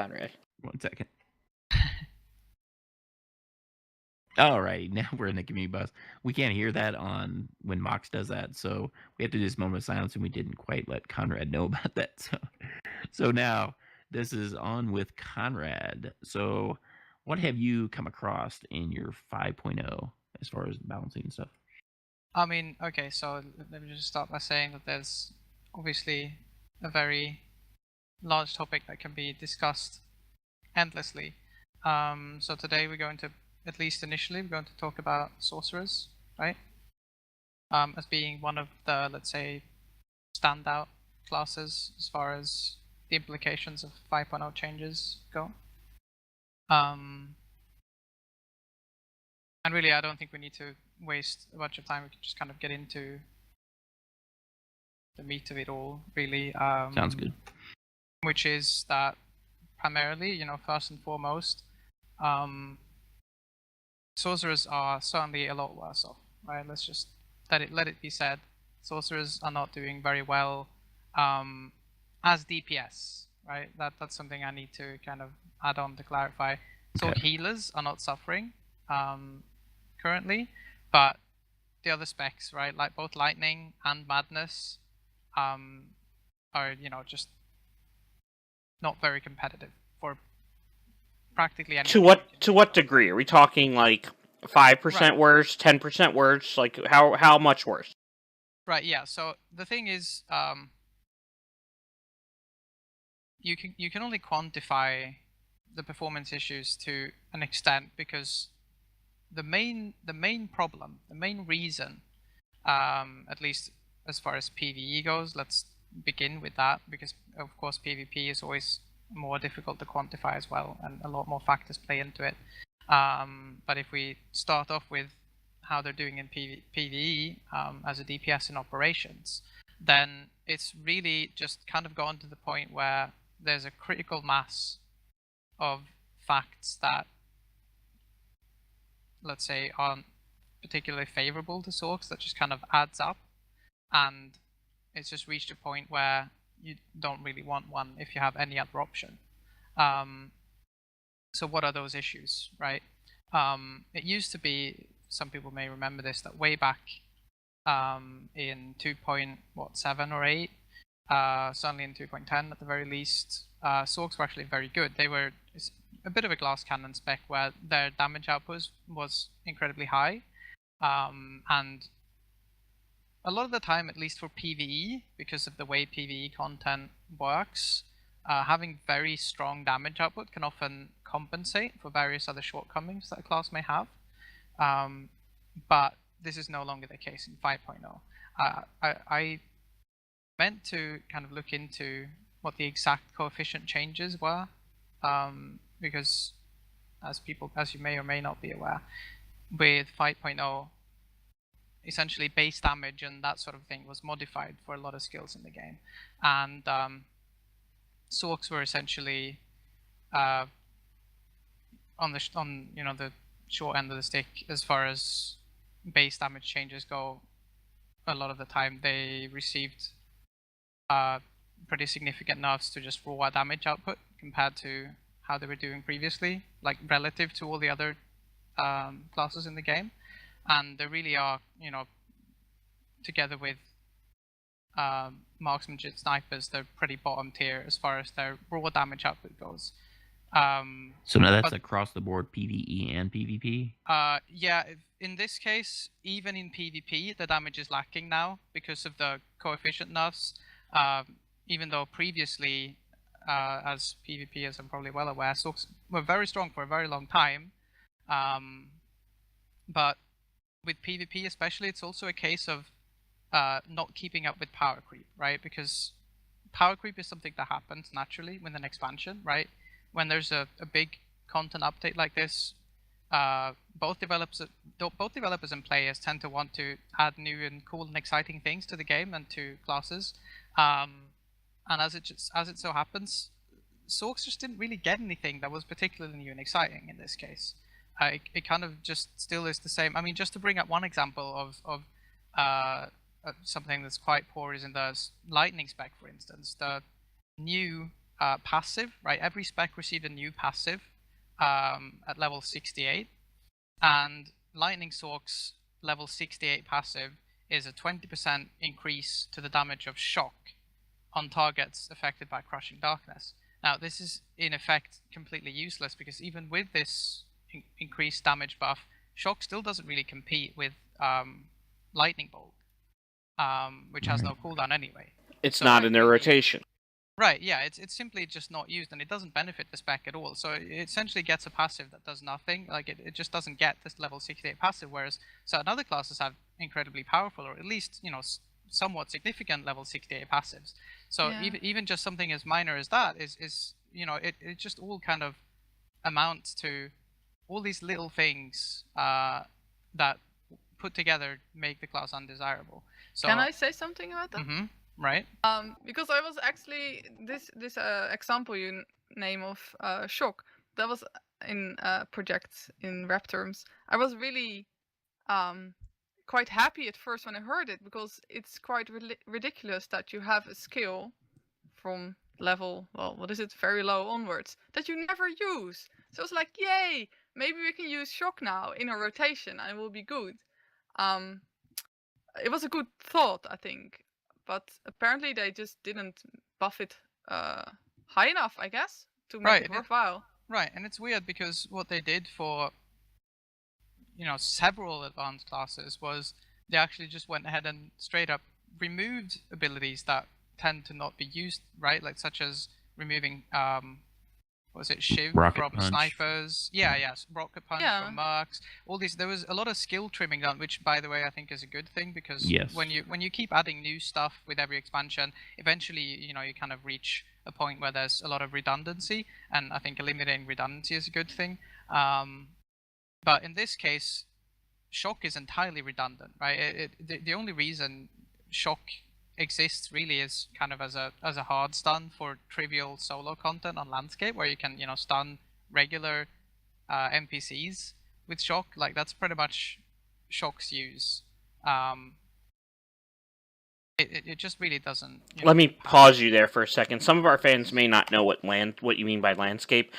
Conrad. 1 second. Alright, now we're in the community bus. We can't hear that on when Mox does that, so we have to do this moment of silence, and we didn't quite let Conrad know about that. So now this is on with Conrad. So what have you come across in your 5.0 as far as balancing and stuff? I mean, okay, so let me just start by saying that there's obviously a very large topic that can be discussed endlessly. So today we're going to, at least initially, we're going to talk about sorcerers, right? As being one of the, let's say, standout classes as far as the implications of 5.0 changes go. And really, I don't think we need to waste a bunch of time. We can just kind of get into the meat of it all, really. Sounds good. Which is that primarily, you know, first and foremost, sorcerers are certainly a lot worse off, right? Let's just let it be said. Sorcerers are not doing very well as DPS, right? That's something I need to kind of add on to clarify. Sword healers are not suffering currently, but the other specs, right, like both lightning and madness, are, you know, just not very competitive for practically any. To what degree are we talking? Like 5% worse, 10% worse? Like how much worse? Right. Yeah. So the thing is, you can only quantify the performance issues to an extent, because the main problem, the main reason, at least as far as PvE goes, let's begin with that, because of course PvP is always more difficult to quantify as well, and a lot more factors play into it. But if we start off with how they're doing in PvE as a DPS in operations, then it's really just kind of gone to the point where there's a critical mass of facts that, let's say, aren't particularly favorable to Sorks, that just kind of adds up, and it's just reached a point where you don't really want one if you have any other option. So what are those issues, right? It used to be, some people may remember this, that way back in 2.7 or 8, certainly in 2.10 at the very least, Sorks were actually very good. They were a bit of a glass cannon spec where their damage output was incredibly high, and a lot of the time, at least for PvE, because of the way PvE content works, having very strong damage output can often compensate for various other shortcomings that a class may have. But this is no longer the case in 5.0. I meant to kind of look into what the exact coefficient changes were, because as you may or may not be aware, with 5.0, essentially base damage and that sort of thing was modified for a lot of skills in the game, and Sorks were essentially on you know, the short end of the stick as far as base damage changes go. A lot of the time they received pretty significant nerfs to just raw damage output compared to how they were doing previously, like relative to all the other classes in the game. And they really are, you know, together with marksmanship snipers, they're pretty bottom tier as far as their raw damage output goes. So now that's across the board, PvE and PvP? Yeah, in this case, even in PvP, the damage is lacking now because of the coefficient nerfs. Even though previously, as PvP, as I'm probably well aware, Sorks were very strong for a very long time. But with PvP especially, it's also a case of not keeping up with power creep, right? Because power creep is something that happens naturally with an expansion, right? When there's a big content update like this, both developers and players tend to want to add new and cool and exciting things to the game and to classes. And as it so happens, Sorks just didn't really get anything that was particularly new and exciting in this case. It kind of just still is the same. I mean, just to bring up one example of something that's quite poor is in the lightning spec, for instance. The new passive, right? Every spec received a new passive at level 68, and Lightning Sork's level 68 passive is a 20% increase to the damage of shock on targets affected by Crushing Darkness. Now, this is in effect completely useless because even with this increased damage buff, shock still doesn't really compete with Lightning Bolt, which has no cooldown anyway. It's not in their rotation. Right, yeah, it's simply just not used, and it doesn't benefit the spec at all. So it essentially gets a passive that does nothing. Like, it just doesn't get this level 68 passive, whereas certain other classes have incredibly powerful, or at least, you know, somewhat significant level 68 passives. So even just something as minor as that is you know, it just all kind of amounts to all these little things that put together make the class undesirable. So, Can I say something about that? Right. Because I was actually this example you name of shock, that was in project in rap terms. I was really quite happy at first when I heard it, because it's quite ridiculous that you have a skill from level, well, what is it, very low onwards, that you never use. So it's like, yay, maybe we can use shock now in a rotation and it will be good. It was a good thought, I think. But apparently they just didn't buff it high enough, I guess, to make it worthwhile. Right, and it's weird because what they did for, you know, several advanced classes was they actually just went ahead and straight up removed abilities that tend to not be used, right? Like such as removing what was it, Shiv Rocket from Punch. snipers? Yes, Rocket Punch from Mercs. All these, there was a lot of skill trimming done, which, by the way, I think is a good thing, because when you keep adding new stuff with every expansion, eventually, you know, you kind of reach a point where there's a lot of redundancy, and I think eliminating redundancy is a good thing. But in this case, shock is entirely redundant, right? The only reason shock exists really is kind of as a hard stun for trivial solo content on landscape, where you can, you know, stun regular NPCs with shock. Like, that's pretty much shock's use. It just really doesn't. Let me pause you there for a second. Some of our fans may not know what you mean by landscape.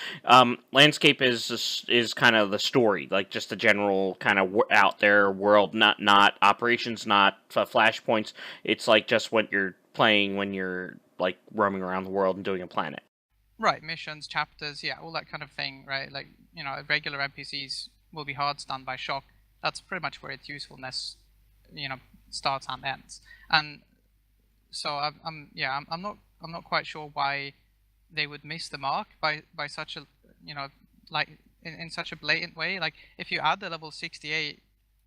Landscape is kind of the story, like just the general kind of out there world, not operations, not flashpoints. It's like just what you're playing when you're like roaming around the world and doing a planet. Right, missions, chapters, yeah, all that kind of thing, right? Like, you know, regular NPCs will be hard stunned by shock. That's pretty much where its usefulness, you know, starts and ends. And so I'm not quite sure why they would miss the mark by such a, you know, like in such a blatant way. Like, if you add the level 68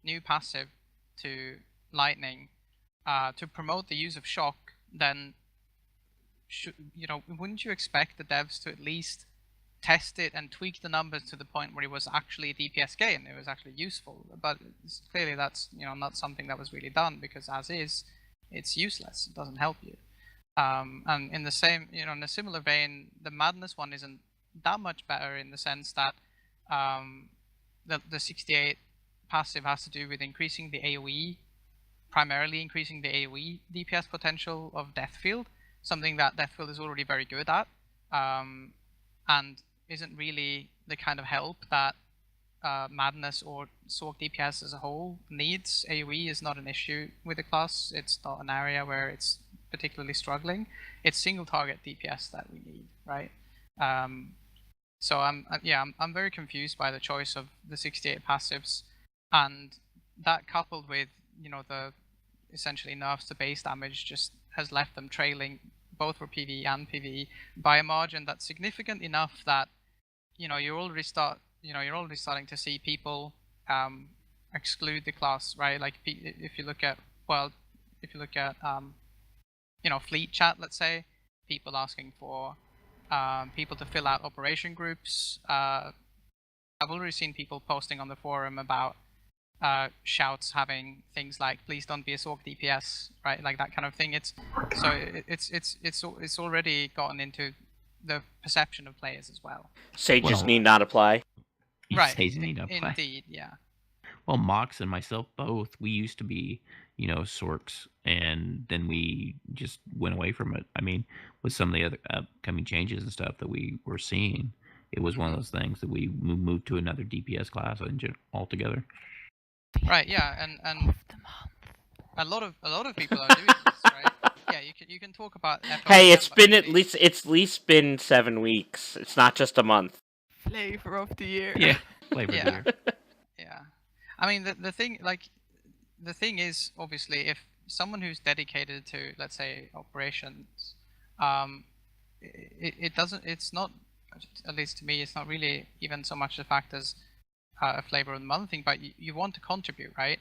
new passive to Lightning to promote the use of shock, then wouldn't you expect the devs to at least test it and tweak the numbers to the point where it was actually a DPS gain, it was actually useful? But clearly that's, you know, not something that was really done, because as is, it's useless. It doesn't help you. And in the same, you know, in a similar vein, the Madness one isn't that much better, in the sense that the 68 passive has to do with increasing the AoE, primarily increasing the AoE DPS potential of Deathfield, something that Deathfield is already very good at, and isn't really the kind of help that Madness or Sork DPS as a whole needs. AoE is not an issue with the class. It's not an area where it's particularly struggling. It's single target DPS that we need, right? So I'm very confused by the choice of the 68 passives, and that coupled with, you know, the essentially nerfs to base damage just has left them trailing both for PvE and PvE by a margin that's significant enough that, you know, you're already starting to see people exclude the class, right? Like, if you look at you know, fleet chat, let's say, people asking for people to fill out operation groups. I've already seen people posting on the forum about shouts having things like "please don't be a Sork DPS," right? Like that kind of thing. It's already gotten into the perception of players as well. Sages need not apply. Right. Sages need not apply. Indeed, yeah. Well, Mox and myself both, we used to be, Sorks, and then we just went away from it. I mean, with some of the other upcoming changes and stuff that we were seeing, it was one of those things that we moved to another DPS class altogether. Right. Yeah. And a lot of people are doing this, right? Yeah. You can talk about. Hey, it's FOSM, been but at least been 7 weeks. It's not just a month. Flavor of the year. Yeah, flavor Yeah. beer. Yeah. I mean, the thing is, obviously, if someone who's dedicated to, let's say, operations, it doesn't. It's not, at least to me, it's not really even so much the fact as a flavor of the month thing, but you want to contribute, right?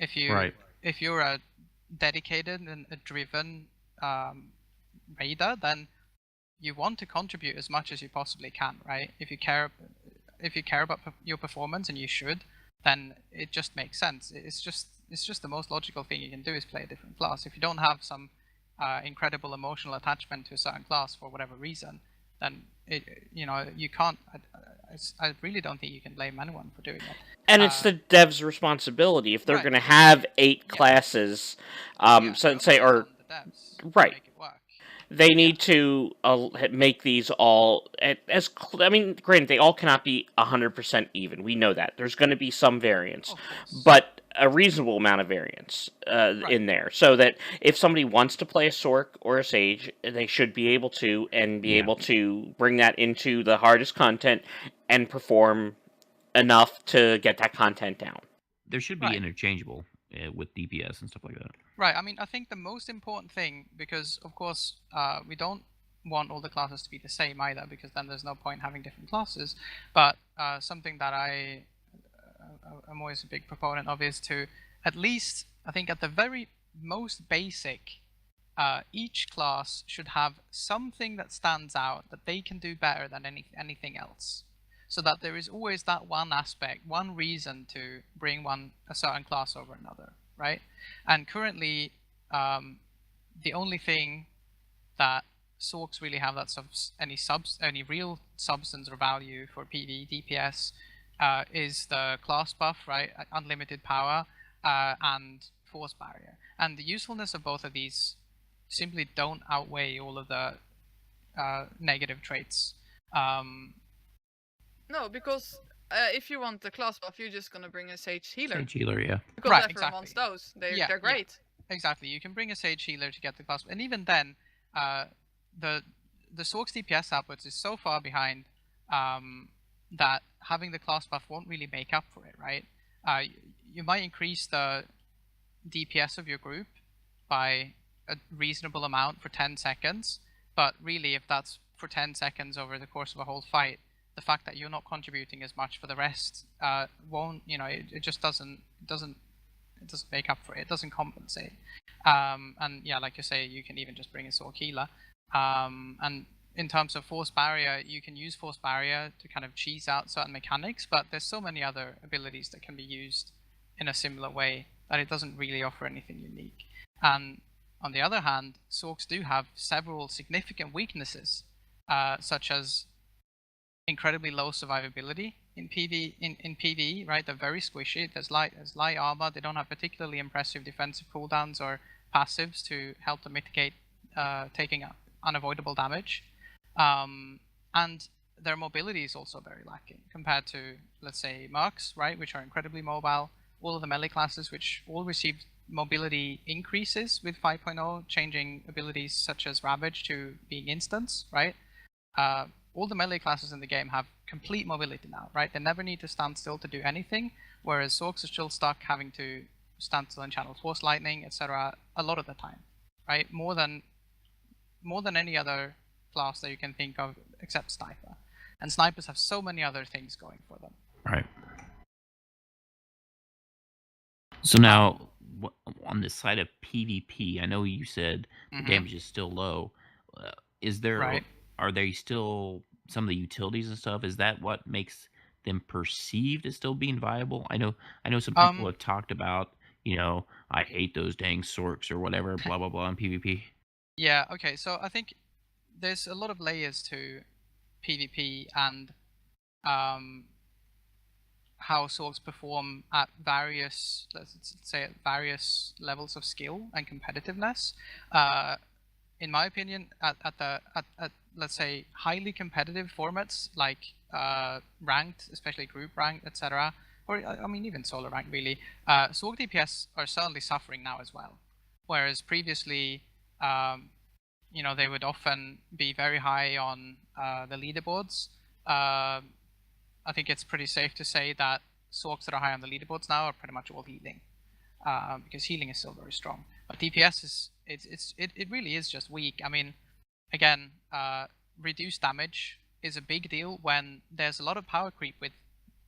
If you're a dedicated and a driven raider, then you want to contribute as much as you possibly can, right? If you care about your performance, and you should, then it just makes sense. It's just the most logical thing you can do is play a different class. If you don't have some incredible emotional attachment to a certain class for whatever reason, then you can't. I really don't think you can blame anyone for doing it. And it's the dev's responsibility if they're Right. going to have 8 classes. Yeah, So say, or the devs to right. make it work. they need to make these all I mean, granted, they all cannot be 100% even. We know that there's going to be some variance, Of course. but a reasonable amount of variance in there, so that if somebody wants to play a Sork or a Sage, they should be able to, and be Yeah. able to bring that into the hardest content and perform enough to get that content down. There should be Right. interchangeable with DPS and stuff like that. Right. I mean, I think the most important thing, because of course we don't want all the classes to be the same either, because then there's no point having different classes. But something that I'm always a big proponent of is to, at least, I think at the very most basic, each class should have something that stands out that they can do better than anything else, so that there is always that one aspect, one reason to bring a certain class over another, right? And currently, the only thing that Sorks really have that's of any real substance or value for PvE DPS is the class buff, right? Unlimited power and force barrier. And the usefulness of both of these simply don't outweigh all of the negative traits. No, because if you want the class buff, you're just gonna bring a Sage healer. Sage healer, yeah. Because Right, everyone wants exactly. those. They're Yeah, yeah. great. Exactly, you can bring a Sage healer to get the class, and even then, the Sorks DPS outputs is so far behind that having the class buff won't really make up for it, right? You might increase the DPS of your group by a reasonable amount for 10 seconds, but really, if that's for 10 seconds over the course of a whole fight, the fact that you're not contributing as much for the rest won't, it just doesn't make up for it. It doesn't compensate. And yeah, like you say, you can even just bring a Sork healer. And in terms of force barrier, you can use force barrier to kind of cheese out certain mechanics, but there's so many other abilities that can be used in a similar way that it doesn't really offer anything unique. And on the other hand, Sorks do have several significant weaknesses, such as incredibly low survivability in PvE, right? They're very squishy. There's light armor. They don't have particularly impressive defensive cooldowns or passives to help them mitigate taking unavoidable damage. And their mobility is also very lacking compared to, let's say, Mercs, right, which are incredibly mobile. All of the melee classes, which all receive mobility increases with 5.0, changing abilities such as Ravage to being instants, right? All the melee classes in the game have complete mobility now, right? They never need to stand still to do anything, whereas Sorks are still stuck having to stand still and channel Force Lightning, etc. a lot of the time, right? More than any other class that you can think of except Sniper. And Snipers have so many other things going for them. Right. So now, on the side of PvP, I know you said the damage is still low. Is there? Right. Are they still some of the utilities and stuff? Is that what makes them perceived as still being viable? I know some people have talked about, I hate those dang Sorks or whatever, blah blah blah in PvP. Yeah. Okay. So I think there's a lot of layers to PvP, and how Sorks perform at various, let's say, at various levels of skill and competitiveness. In my opinion, at let's say highly competitive formats like ranked, especially group ranked, etc., or I mean even solo ranked really, Sork DPS are certainly suffering now as well. Whereas previously, you know, they would often be very high on the leaderboards. I think it's pretty safe to say that Sorks that are high on the leaderboards now are pretty much all healing, because healing is still very strong. But DPS is it really is just weak. I mean, again, reduced damage is a big deal when there's a lot of power creep with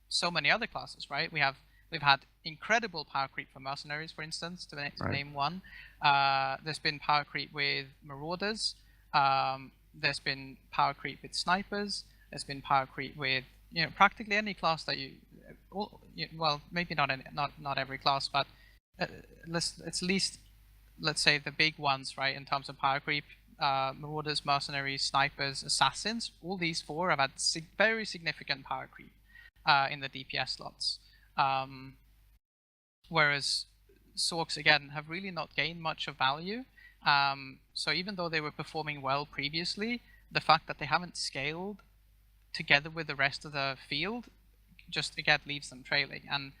so many other classes, right? We've had incredible power creep for mercenaries, for instance, to name one. There's been power creep with marauders. There's been power creep with snipers. There's been power creep with, you know, practically any class that well, maybe not every class, but it's at least, let's say, the big ones, right, in terms of power creep. Marauders, mercenaries, snipers, assassins, all these four have had very significant power creep in the DPS slots. Whereas Sorks, again, have really not gained much of value. So even though they were performing well previously, the fact that they haven't scaled together with the rest of the field just, again, leaves them trailing. And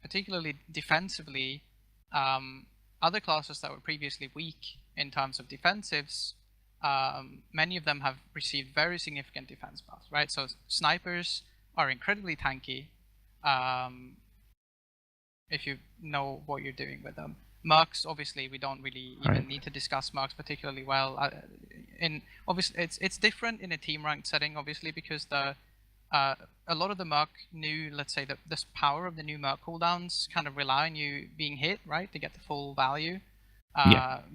particularly defensively, other classes that were previously weak in terms of defensives, many of them have received very significant defense buffs, right? So snipers are incredibly tanky, if you know what you're doing with them. Mercs, obviously, we don't really even need to discuss Mercs particularly well. Obviously, it's different in a team ranked setting, obviously, because a lot of the Merc new, let's say, this power of the new Merc cooldowns kind of rely on you being hit, right, to get the full value.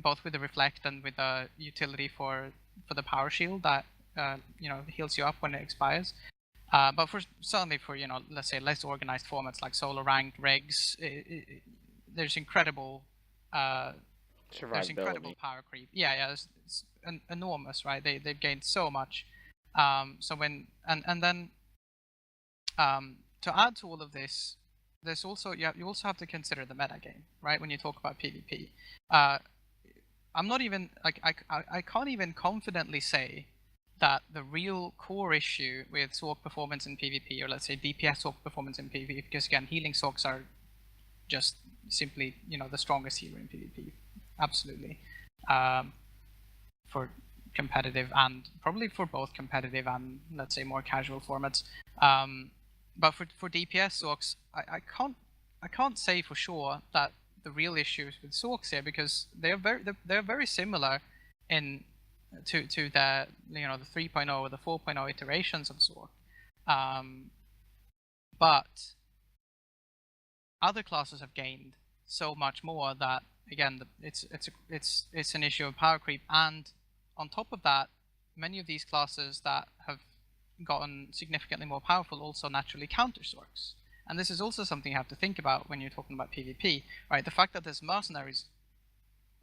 Both with the reflect and with the utility for the power shield that you know, heals you up when it expires. But certainly for, you know, let's say less organized formats like solo ranked regs, there's incredible there's incredible power creep. Yeah, it's enormous, right? They've gained so much. So when and then to add to all of this, there's also you also have to consider the meta game, right? When you talk about PvP, I'm not even like I can't even confidently say that the real core issue with Sork performance in PvP, or let's say DPS Sork performance in PvP, because again, healing Sorks are just simply, you know, the strongest healer in PvP, absolutely, for competitive and probably for both competitive and, let's say, more casual formats. But for DPS Sorks, I can't say for sure that the real issues with Sorks here, because they're very similar in to the, you know, the 3.0 or the 4.0 iterations of Sork, but other classes have gained so much more that, again, it's an issue of power creep. And on top of that, many of these classes that have gotten significantly more powerful also naturally counter Sorks. And this is also something you have to think about when you're talking about PvP, right? The fact that there's mercenaries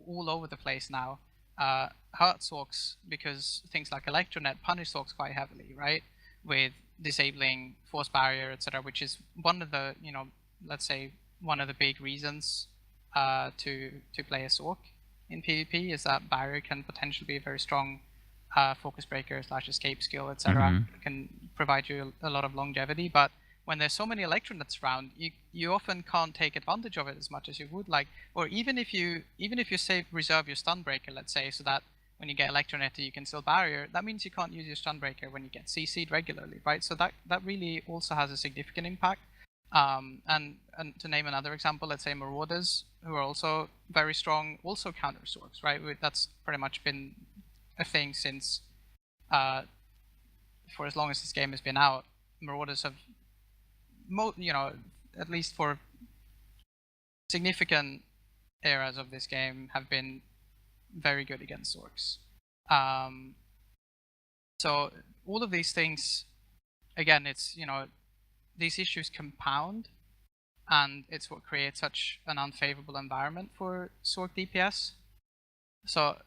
all over the place now hurt Sorks, because things like Electronet punish Sorks quite heavily, right? With disabling force barrier, etc., which is one of the, you know, let's say one of the big reasons to play a Sork in PvP, is that barrier can potentially be a very strong focus breaker / escape skill, etc. Can provide you a lot of longevity, but when there's so many Electronets around, you often can't take advantage of it as much as you would like. Or even if you reserve your stun breaker, let's say, so that when you get Electronet you can still barrier, that means you can't use your stun breaker when you get CC'd regularly, right? So that really also has a significant impact. And to name another example, let's say Marauders, who are also very strong, also counter Sorks, right? That's pretty much been a thing since for as long as this game has been out. Marauders have, you know, at least for significant eras of this game, have been very good against Sorks. So all of these things, again, it's, you know, these issues compound, and it's what creates such an unfavorable environment for Sork DPS. So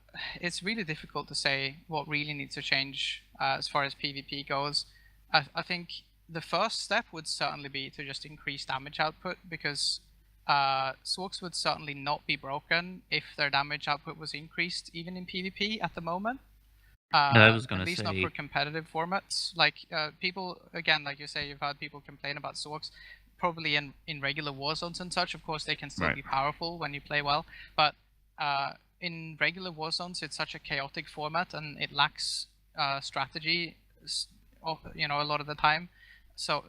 it's really difficult to say what really needs to change as far as PvP goes. I think the first step would certainly be to just increase damage output, because Sorks would certainly not be broken if their damage output was increased even in PvP at the moment. I was gonna At least not say- for competitive formats. Like people, again, like you say, you've had people complain about Sorks. Probably in regular war zones and such. Of course, they can still Right. be powerful when you play well, but in regular war zones, it's such a chaotic format and it lacks strategy. You know, a lot of the time. So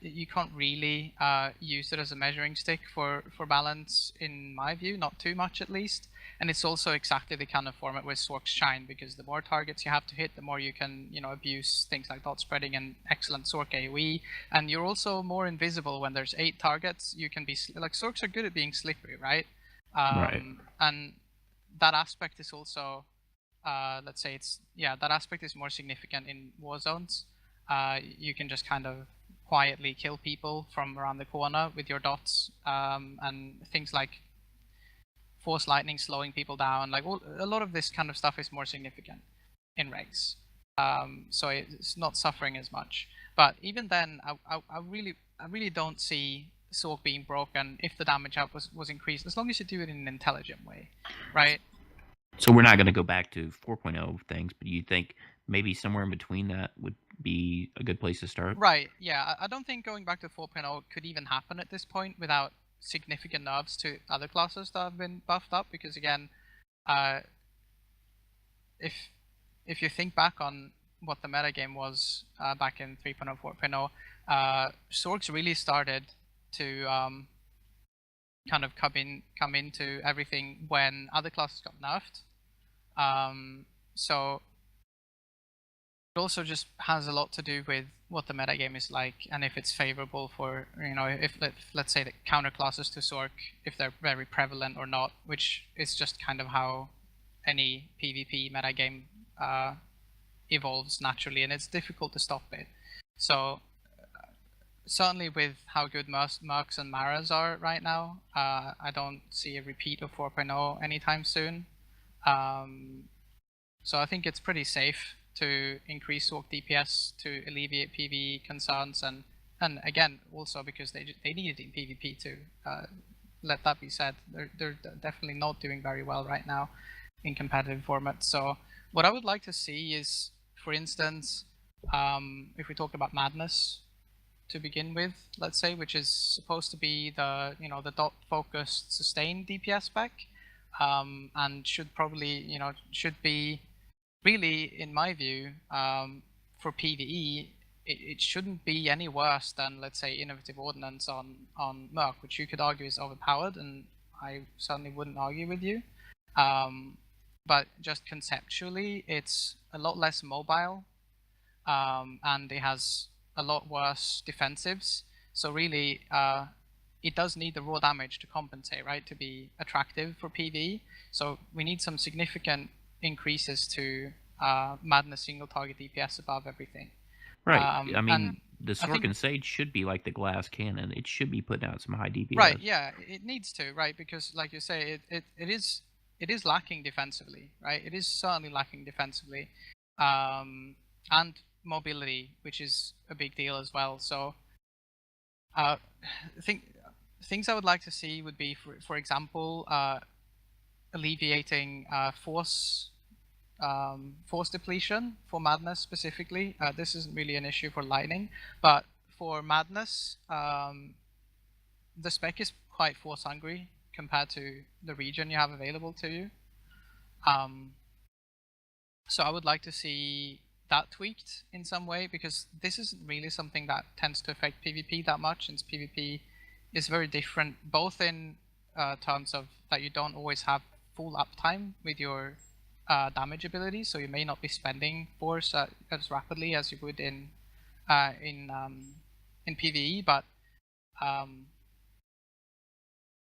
you can't really use it as a measuring stick for balance, in my view, not too much at least. And it's also exactly the kind of format where Sorks shine, because the more targets you have to hit, the more you can, you know, abuse things like dot spreading and excellent Sork AoE. And you're also more invisible when there's 8 targets. You can be like, Sorks are good at being slippery, right? Right. And that aspect is also, let's say that aspect is more significant in war zones. You can just kind of quietly kill people from around the corner with your dots, and things like Force Lightning slowing people down. Like a lot of this kind of stuff is more significant in regs, so it's not suffering as much. But even then, I really don't see Sork being broken if the damage out was increased, as long as you do it in an intelligent way, right? So we're not going to go back to 4.0 things, but you think maybe somewhere in between that would be a good place to start? Right, yeah. I don't think going back to 4.0 could even happen at this point without significant nerfs to other classes that have been buffed up, because again, if you think back on what the metagame was back in 3.0, 4.0, Sorks really started to kind of come into everything when other classes got nerfed. So it also just has a lot to do with what the metagame is like, and if it's favorable for, you know, if let's say the counter classes to Sork, if they're very prevalent or not, which is just kind of how any PvP metagame evolves naturally, and it's difficult to stop it. So certainly with how good Mercs and Maras are right now, I don't see a repeat of 4.0 anytime soon. So I think it's pretty safe to increase Sork DPS to alleviate PvE concerns, and again also because they need it in PvP too. Let that be said, they're definitely not doing very well right now in competitive formats. So what I would like to see is, for instance, if we talk about Madness to begin with, let's say, which is supposed to be the, you know, the dot focused sustained DPS spec, and should probably, you know, should be really, in my view, for PvE, it shouldn't be any worse than, let's say, Innovative Ordnance on Merc, which you could argue is overpowered, and I certainly wouldn't argue with you. But just conceptually, it's a lot less mobile, and it has a lot worse defensives. So really, it does need the raw damage to compensate, right, to be attractive for PvE. So we need some significant increases to Madness single target DPS above everything. Right. I mean, and the Sork and Sage should be like the glass cannon. It should be putting out some high DPS. Right, yeah, it needs to, right? Because like you say, it is lacking defensively, right? It is certainly lacking defensively. And mobility, which is a big deal as well. So things I would like to see would be, for example, alleviating force depletion for Madness specifically. This isn't really an issue for Lightning, but for Madness, the spec is quite force hungry compared to the region you have available to you. So I would like to see that tweaked in some way, because this isn't really something that tends to affect PvP that much, since PvP is very different, both in terms of that you don't always have full uptime with your damage abilities, so you may not be spending force as rapidly as you would in PvE, but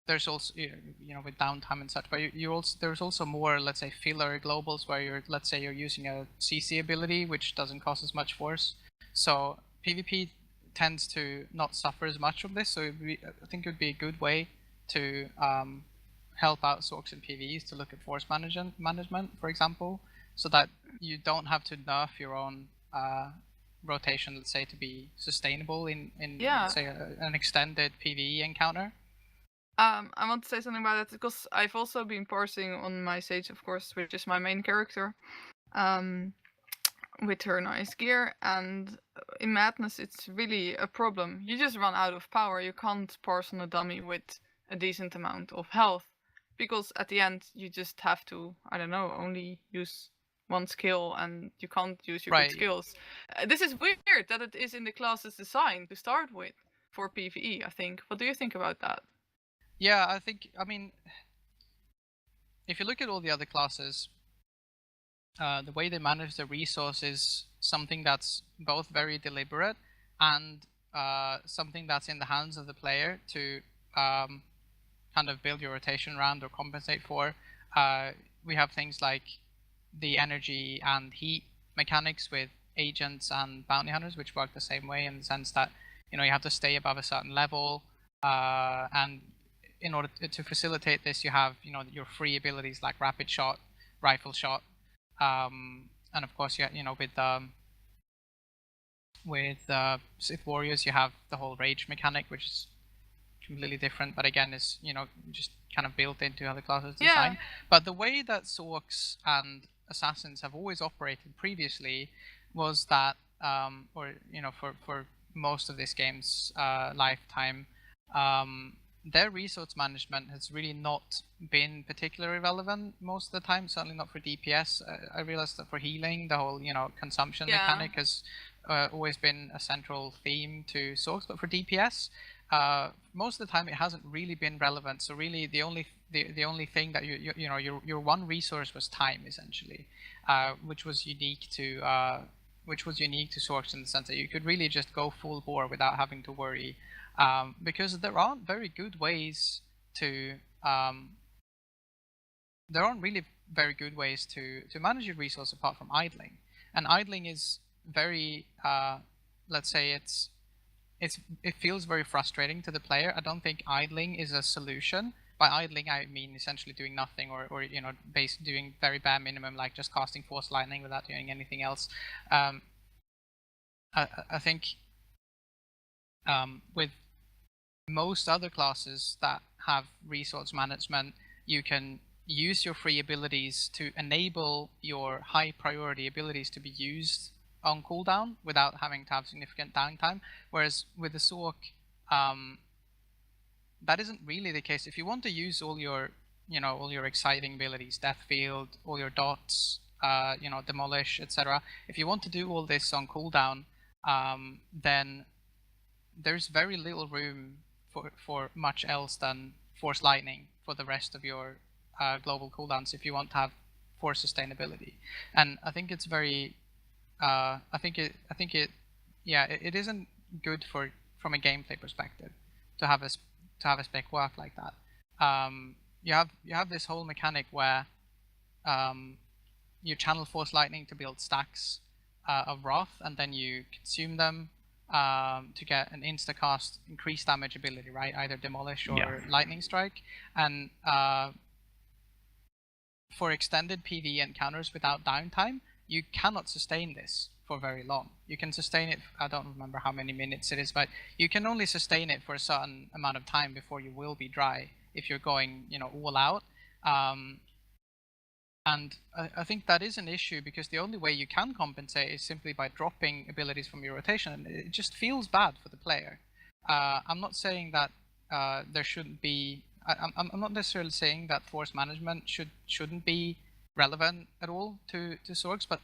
there's also, you know, with downtime and such, but there's also more, let's say, filler globals where let's say you're using a CC ability which doesn't cost as much force. So PvP tends to not suffer as much from this, so I think it would be a good way to help out Sorks and PvEs to look at force management, for example, so that you don't have to nerf your own rotation, let's say, to be sustainable in Yeah. let's say an extended PvE encounter? I want to say something about that because I've also been parsing on my Sage, of course, which is my main character, with her nice gear, and in Madness it's really a problem. You just run out of power. You can't parse on a dummy with a decent amount of health, because at the end you just have to, I don't know, only use one skill and you can't use your Right. good skills. This is weird that it is in the class's design to start with for PvE, I think. What do you think about that? Yeah, I mean, if you look at all the other classes, the way they manage the resource is something that's both very deliberate and something that's in the hands of the player to kind of build your rotation around or compensate for. We have things like the energy and heat mechanics with agents and bounty hunters, which work the same way in the sense that you have to stay above a certain level, and in order to facilitate this, you have your free abilities like rapid shot, rifle shot, and of course with Sith Warriors you have the whole rage mechanic, which is completely different, but again is just kind of built into other classes design. Yeah. But the way that Sorks and Assassins have always operated previously was that, or for most of this game's lifetime, their resource management has really not been particularly relevant most of the time. Certainly not for DPS. I realized that for healing, the whole consumption mechanic has always been a central theme to Sorks, but for DPS, most of the time it hasn't really been relevant. So really, the only thing that your one resource was time, essentially, which was unique to Sorks in the sense that you could really just go full bore without having to worry, because there aren't very good ways to manage your resource apart from idling. And idling is very let's say it feels very frustrating to the player. I don't think idling is a solution. By idling, I mean essentially doing nothing, or doing very bare minimum, like just casting Force Lightning without doing anything else. I think with most other classes that have resource management, you can use your free abilities to enable your high priority abilities to be used on cooldown without having to have significant downtime. Whereas with the Sork, that isn't really the case. If you want to use all your exciting abilities, Death Field, all your dots, Demolish, etc. If you want to do all this on cooldown, then there's very little room for much else than Force Lightning for the rest of your global cooldowns if you want to have force sustainability. And I think it's very it isn't good from a gameplay perspective to have a spec work like that. You have this whole mechanic where you channel Force Lightning to build stacks of Wrath, and then you consume them to get an instacast increased damage ability, right? Either Demolish or Lightning Strike. And for extended PvE encounters without downtime, you cannot sustain this for very long. You can sustain it, I don't remember how many minutes it is, but you can only sustain it for a certain amount of time before you will be dry if you're going, all out. And I think that is an issue, because the only way you can compensate is simply by dropping abilities from your rotation, and it just feels bad for the player. I'm not saying that there shouldn't be. I'm not necessarily saying that force management shouldn't be relevant at all to Sorks, but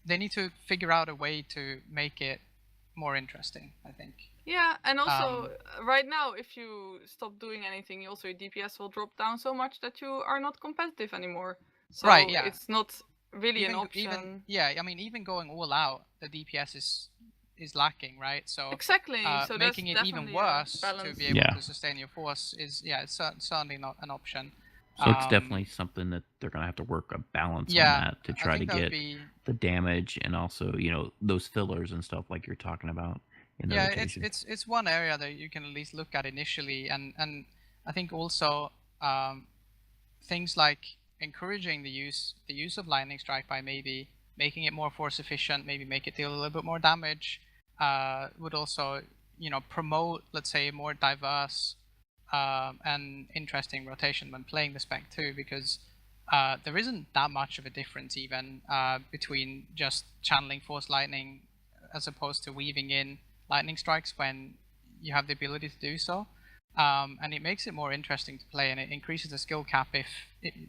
they need to figure out a way to make it more interesting, I think. Yeah, and also right now, if you stop doing anything, also your DPS will drop down so much that you are not competitive anymore. So right, yeah. It's not really an option. Even going all out, the DPS is lacking, right? So exactly. So making it even worse to be able to sustain your force is it's certainly not an option. So it's definitely something that they're gonna have to work a balance on that to try to get the damage and also those fillers and stuff like you're talking about. It's one area that you can at least look at initially, and I think also things like encouraging the use of Lightning Strike by maybe making it more force efficient, maybe make it deal a little bit more damage, would also, promote, let's say, more diverse and interesting rotation when playing the spec too, because there isn't that much of a difference even between just channeling Force Lightning as opposed to weaving in lightning strikes when you have the ability to do so. And it makes it more interesting to play, and it increases the skill cap if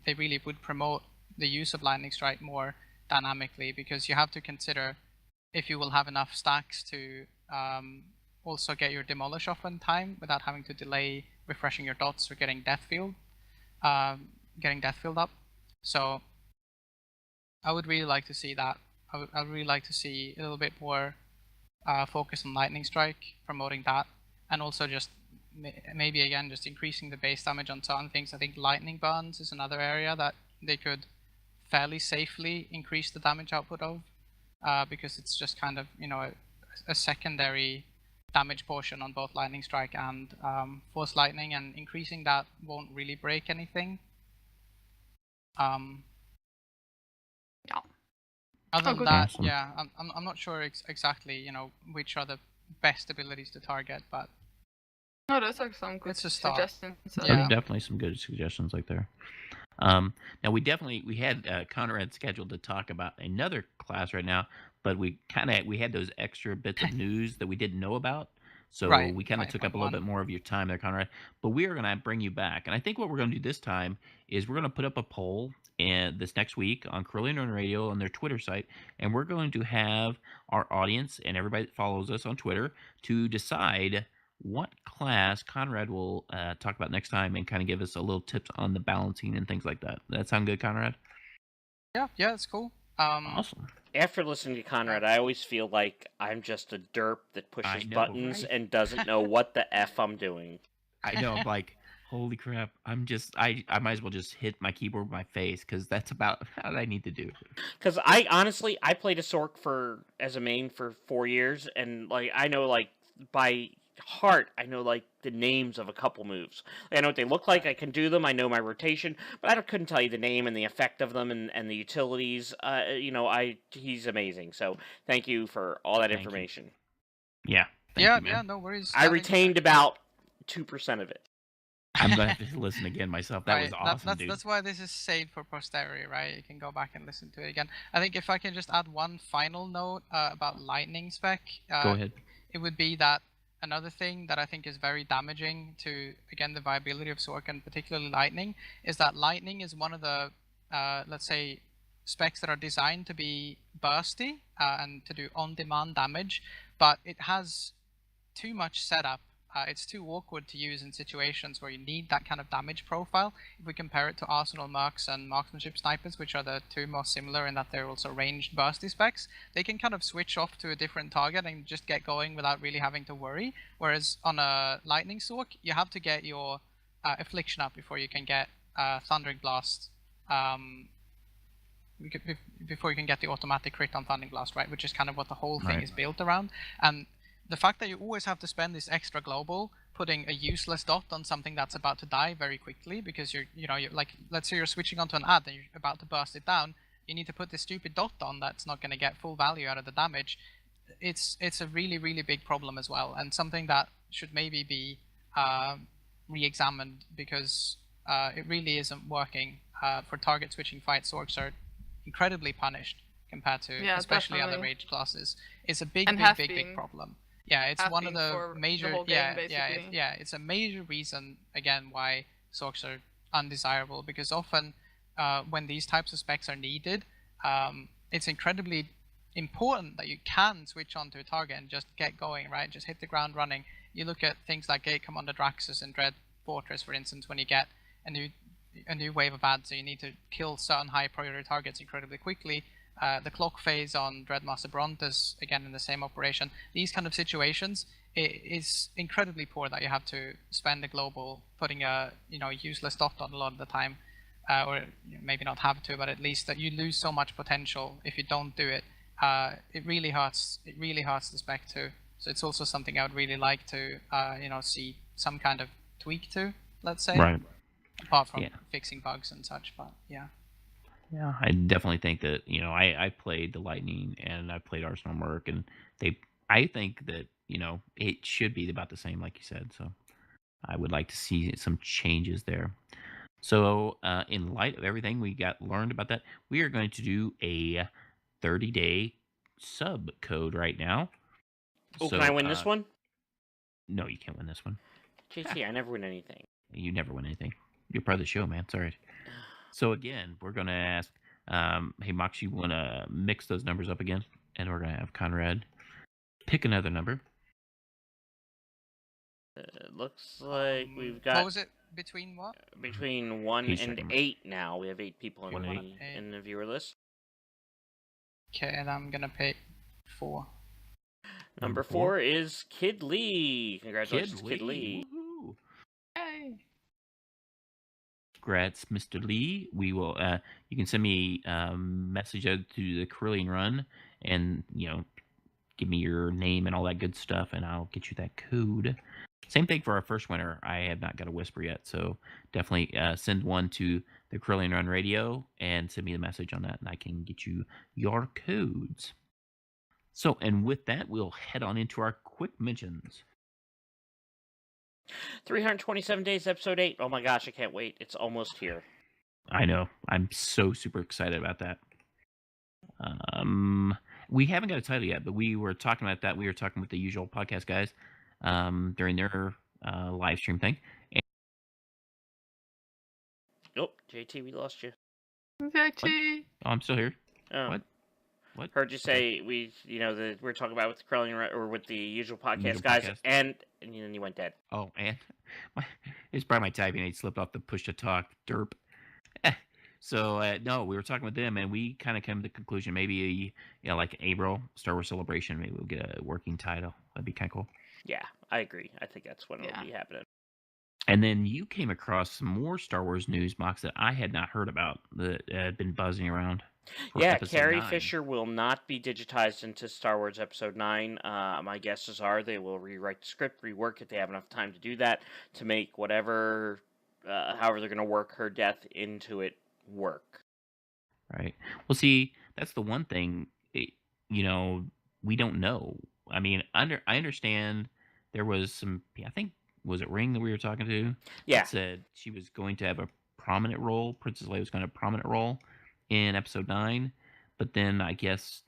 they really would promote the use of lightning strike more dynamically, because you have to consider if you will have enough stacks to also get your demolish off in time without having to delay refreshing your dots or getting death field up. So I would really like to see that. I would really like to see a little bit more focus on lightning strike, promoting that, and also just maybe again just increasing the base damage on certain things. I think lightning burns is another area that they could fairly safely increase the damage output of, because it's just kind of a secondary damage portion on both lightning strike and force lightning, and increasing that won't really break anything. Yeah. Other than good. that, Awesome. yeah, I'm not sure exactly which are the best abilities to target, but No, those are some good It's a start. suggestions. There Yeah. are definitely some good suggestions like there. Now we had Conrad scheduled to talk about another class right now, but we had those extra bits of news that we didn't know about, so Right, we kind of took up a little 5.1. bit more of your time there, Conrad. But we are going to bring you back, and I think what we're going to do this time is we're going to put up a poll and this next week on Curly Nerd Radio on their Twitter site, and we're going to have our audience and everybody that follows us on Twitter to decide what class Conrad will talk about next time, and kind of give us a little tips on the balancing and things like that. Does that sound good, Conrad? Yeah, it's cool. Awesome. After listening to Conrad, I always feel like I'm just a derp that I pushes know, buttons right? and doesn't know what the F I'm doing. I know. I'm like, holy crap! I might as well just hit my keyboard with my face, because that's about what I need to do. Because I honestly, I played a Sork as a main for 4 years, and I know by heart, I know the names of a couple moves. I know what they look like. I can do them. I know my rotation, but I couldn't tell you the name and the effect of them and the utilities. He's amazing. So thank you for all that Thank you. information. Yeah. Thank you, Yeah, man. no worries. I think retained about 2% of it. I'm gonna have to listen again myself. That was awesome, dude. That's why this is saved for posterity, right? You can go back and listen to it again. I think if I can just add one final note about lightning spec, Go ahead. it would be that another thing that I think is very damaging to, again, the viability of Sork, and particularly lightning, is that lightning is one of the let's say specs that are designed to be bursty and to do on-demand damage, but it has too much setup. It's too awkward to use in situations where you need that kind of damage profile. If we compare it to Arsenal Mercs and Marksmanship Snipers, which are the two most similar in that they're also ranged bursty specs, they can kind of switch off to a different target and just get going without really having to worry. Whereas on a Lightning Sork, you have to get your Affliction up before you can get Thundering Blast. Before you can get the automatic crit on Thundering Blast, right? Which is kind of what the whole thing Right. is built around. And the fact that you always have to spend this extra global putting a useless dot on something that's about to die very quickly, because you're like, let's say you're switching onto an ad and you're about to burst it down, you need to put this stupid dot on that's not going to get full value out of the damage. It's a really, really big problem as well, and something that should maybe be re-examined, because it really isn't working. For target switching fights, Sorks are incredibly punished compared to Yeah, especially other definitely. rage classes. It's a big, And big, have big, big been. problem. Yeah, it's Have one of been for the the major whole game, basically. it's a major reason again why Sorks are undesirable, because often when these types of specs are needed, it's incredibly important that you can switch onto a target and just get going, right? Just hit the ground running. You look at things like Gate Commander Draxus and Dread Fortress, for instance, when you get a new wave of ads, so you need to kill certain high priority targets incredibly quickly. The clock phase on Dreadmaster Brontes, again in the same operation. These kind of situations, it is incredibly poor that you have to spend a global putting a useless dot on a lot of the time, or maybe not have to, but at least that you lose so much potential if you don't do it. It really hurts. It really hurts the spec too. So it's also something I would really like to see some kind of tweak to, let's say. Right. Apart from Yeah. fixing bugs and such, but yeah. Yeah, I definitely think that, I played the Lightning and I played Arsenal Merc, and I think that, it should be about the same, like you said. So I would like to see some changes there. So, in light of everything we got learned about that, we are going to do a 30-day sub code right now. Oh, can I So, win this one? no, you can't win this one. JT, I never win anything. You never win anything. You're part of the show, man. Sorry. So again, we're going to ask, hey, Mox, you want to mix those numbers up again? And we're going to have Conrad pick another number. Looks like we've got... What was it? Between what? Between 1 He's and checking. 8 now. We have 8 people One and in the viewer list. Okay, and I'm gonna pick 4. Number 4 is Kid Lee. Congratulations, Kid Lee. Woohoo. Yay! Congrats, Mr. Lee. We will. You can send me a message out to the Carillion Run, and give me your name and all that good stuff, and I'll get you that code. Same thing for our first winner. I have not got a whisper yet, so definitely send one to the Carillion Run Radio and send me the message on that, and I can get you your codes. So, and with that, we'll head on into our quick mentions. 327 days, episode 8. Oh my gosh, I can't wait. It's almost here. I know. I'm so super excited about that. We haven't got a title yet, but we were talking about that. We were talking with the usual podcast guys during their live stream thing. Oh, JT, we lost you. JT. Oh, I'm still here. Oh. What? Heard you say we're talking about with the Carillion or with the usual podcast Usual guys, podcast. and then you went dead. Oh, and it's probably my typing aid slipped off the push to talk derp. So no, we were talking with them, and we kind of came to the conclusion maybe like April Star Wars Celebration, maybe we'll get a working title. That'd be kind of cool. Yeah, I agree. I think that's when it'll be happening. And then you came across some more Star Wars news, Mox, that I had not heard about that had been buzzing around. Yeah, Carrie Fisher will not be digitized into Star Wars Episode 9. My guesses are they will rewrite the script, rework it. They have enough time to do that to make however they're going to work her death into it work. Right. Well, see, that's the one thing, we don't know. I mean, I understand there was some, I think, was it Ring that we were talking to? Yeah. That said she was going to have a prominent role. Princess Leia was going to have a prominent role in Episode 9. But then I guess,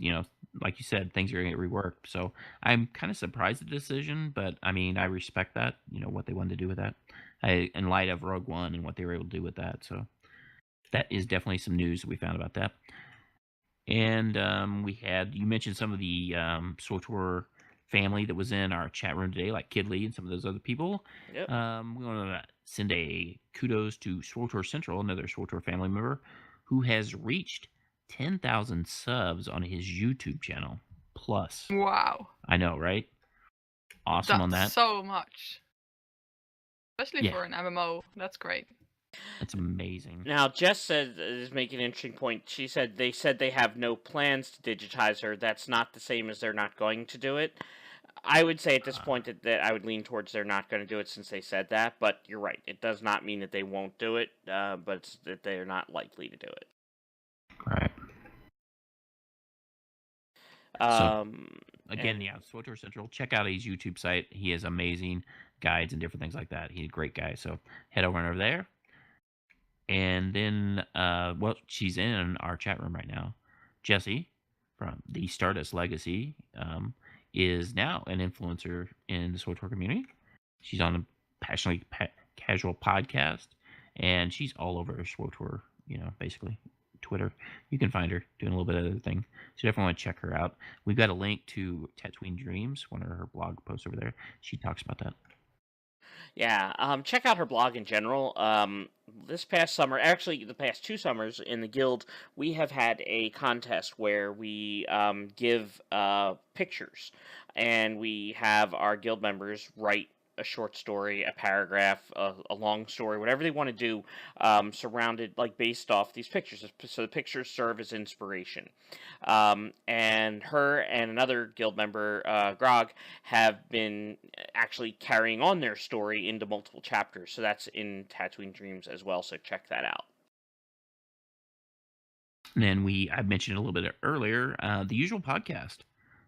like you said, things are going to get reworked. So I'm kind of surprised at the decision, but I mean, I respect that, what they wanted to do with that. In light of Rogue One and what they were able to do with that. So that is definitely some news that we found about that. And you mentioned some of the SWTOR family that was in our chat room today, like Kid Lee and some of those other people. Yep. We want to send a kudos to SWTOR Central, another SWTOR family member, who has reached 10,000 subs on his YouTube channel. Plus. Wow. I know, right? Awesome on that. That's so much. Especially for an MMO. That's great. That's amazing. Now, Jess is making an interesting point. She said they have no plans to digitize her. That's not the same as they're not going to do it. I would say at this point that I would lean towards they're not going to do it since they said that, but you're right. It does not mean that they won't do it, but it's that they're not likely to do it. Right. Again, SWTOR Central. Check out his YouTube site. He has amazing guides and different things like that. He's a great guy. So head over there. And then, she's in our chat room right now. Jessie from the Stardust Legacy is now an influencer in the SWTOR community. She's on a Passionately Casual podcast, and she's all over SWTOR, basically Twitter. You can find her doing a little bit of other thing. So definitely want to check her out. We've got a link to Tatooine Dreams, one of her blog posts over there. She talks about that. Yeah, check out her blog in general. This past summer, actually the past 2 summers in the guild, we have had a contest where we give pictures, and we have our guild members write a short story, a paragraph, a long story, whatever they want to do, surrounded, based off these pictures. So the pictures serve as inspiration. And her and another guild member, Grog, have been actually carrying on their story into multiple chapters. So that's in Tatooine Dreams as well, so check that out. And then I mentioned a little bit earlier, the usual podcast.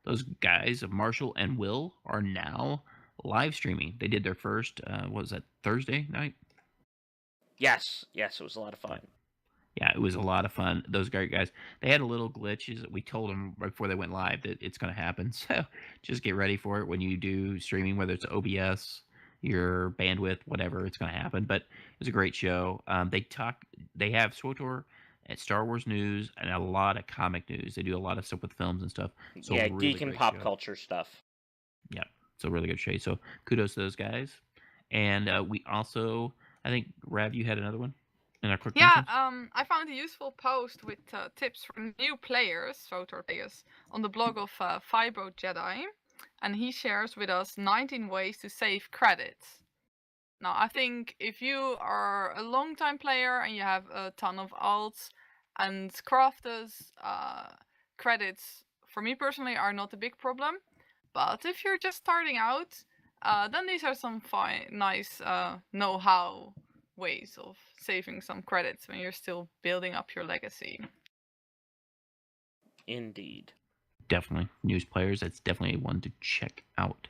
Those guys of Marshall and Will are now live streaming. They did their first, what was that, Thursday night? Yes, it was a lot of fun. Yeah, it was a lot of fun. Those great guys. They had a little glitch. We told them right before they went live that it's going to happen. So just get ready for it when you do streaming, whether it's OBS, your bandwidth, whatever, it's going to happen. But it was a great show. They have SWTOR and Star Wars news and a lot of comic news. They do a lot of stuff with films and stuff. So yeah, really geek and great pop show. culture stuff. Yeah, it's a really good show. So kudos to those guys. And we also, I think, Rav, you had another one in our quick mentions? I found a useful post with tips for new players, SWTOR players, on the blog of Fibro Jedi, and he shares with us 19 ways to save credits. Now, I think if you are a long-time player and you have a ton of alts and crafters, credits, for me personally, are not a big problem. But if you're just starting out, then these are some nice know-how ways of saving some credits when you're still building up your legacy. Indeed. Definitely. News players, that's definitely one to check out.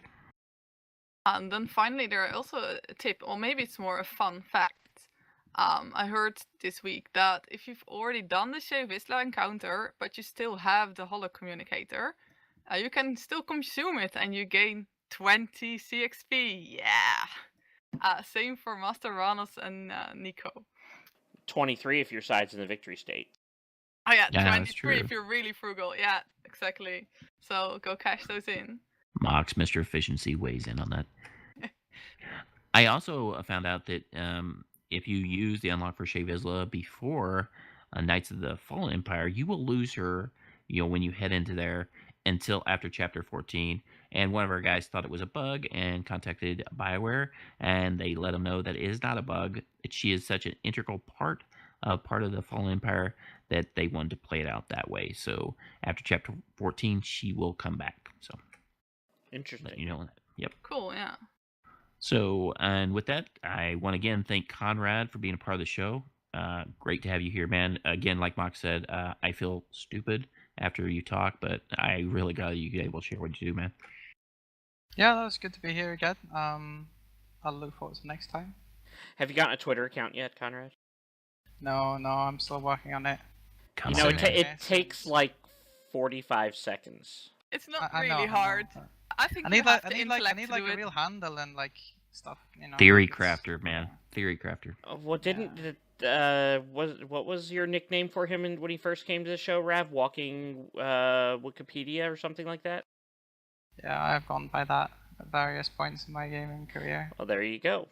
And then finally, there are also a tip, or maybe it's more a fun fact. I heard this week that if you've already done the Shea Vizsla encounter, but you still have the holo communicator, you can still consume it and you gain 20 CXP. Yeah! Same for Master Ranos and Nico. 23 if your side's in the victory state. Oh yeah, Yeah, that's 23 true. if you're really frugal. Yeah, exactly. So go cash those in. Mox, Mr. Efficiency, weighs in on that. I also found out that if you use the unlock for Shea Vizsla before Knights of the Fallen Empire, you will lose her, when you head into there until after Chapter 14. And one of our guys thought it was a bug and contacted BioWare, and they let him know that it is not a bug. She is such an integral part of the Fallen Empire that they wanted to play it out that way. So after Chapter 14, she will come back. So interesting. You know, yep. Cool, yeah. So, and with that, I want to again thank Conrad for being a part of the show. Great to have you here, man. Again, like Mox said, I feel stupid after you talk, but I really got you able to share what you do, man. Yeah, that was good to be here again. I'll look forward to next time. Have you gotten a Twitter account yet, Conrad? No, I'm still working on it. It takes like 45 seconds. It's not I really know. hard. I think I need you have like the I intellect need to like do a it. real handle and like stuff, Theory it's- crafter, man. Theory crafter. What was your nickname for him when he first came to the show, Rav? Walking Wikipedia or something like that? Yeah, I've gone by that at various points in my gaming career. Well, there you go.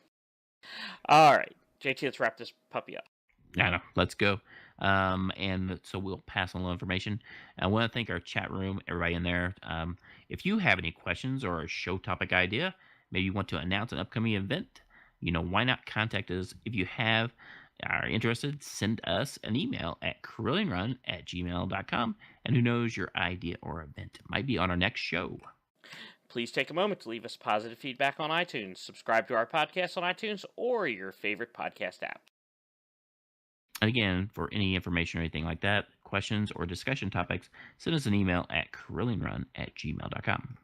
All right, JT, let's wrap this puppy up. I know. Let's go. And so we'll pass on a little information. I want to thank our chat room, everybody in there. If you have any questions or a show topic idea, maybe you want to announce an upcoming event, why not contact us? If you are interested, send us an email at CorellianRun@gmail.com. And who knows, your idea or event might be on our next show. Please take a moment to leave us positive feedback on iTunes. Subscribe to our podcast on iTunes or your favorite podcast app. And again, for any information or anything like that, questions or discussion topics, send us an email at CorellianRun@gmail.com.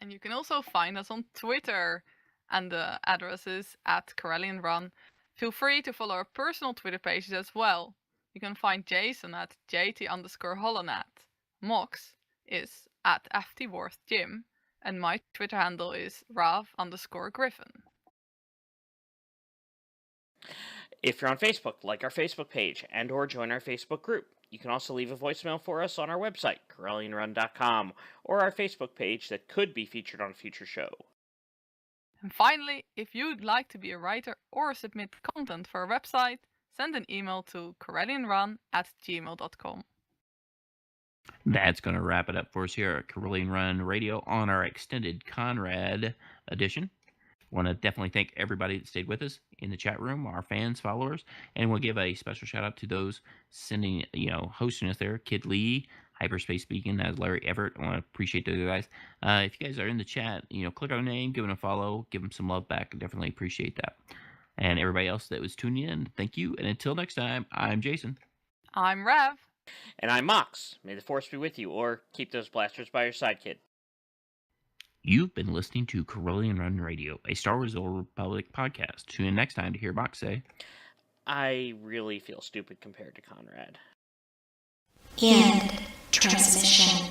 And you can also find us on Twitter, and the address is @CorellianRun. Feel free to follow our personal Twitter pages as well. You can find Jason at JT_Holonet. Mox is at FTWorthJim, and my Twitter handle is Rav_Griffin. If you're on Facebook, like our Facebook page and or join our Facebook group. You can also leave a voicemail for us on our website, CorellianRun.com, or our Facebook page that could be featured on a future show. And finally, if you'd like to be a writer or submit content for our website, send an email to CorellianRun@gmail.com. That's going to wrap it up for us here at Corellian Run Radio on our extended Conrad edition. Want to definitely thank everybody that stayed with us in the chat room, our fans, followers, and we'll give a special shout out to those sending, hosting us there. Kid Lee, Hyperspace Beacon, as Larry Everett. I want to appreciate those guys. If you guys are in the chat, click on their name, give them a follow, give them some love back. Definitely appreciate that. And everybody else that was tuning in, thank you. And until next time, I'm Jason. I'm Rav. And I'm Mox. May the Force be with you, or keep those blasters by your side, kid. You've been listening to Corellian Run Radio, a Star Wars Old Republic podcast. Tune in next time to hear Mox say, I really feel stupid compared to Conrad. End transmission.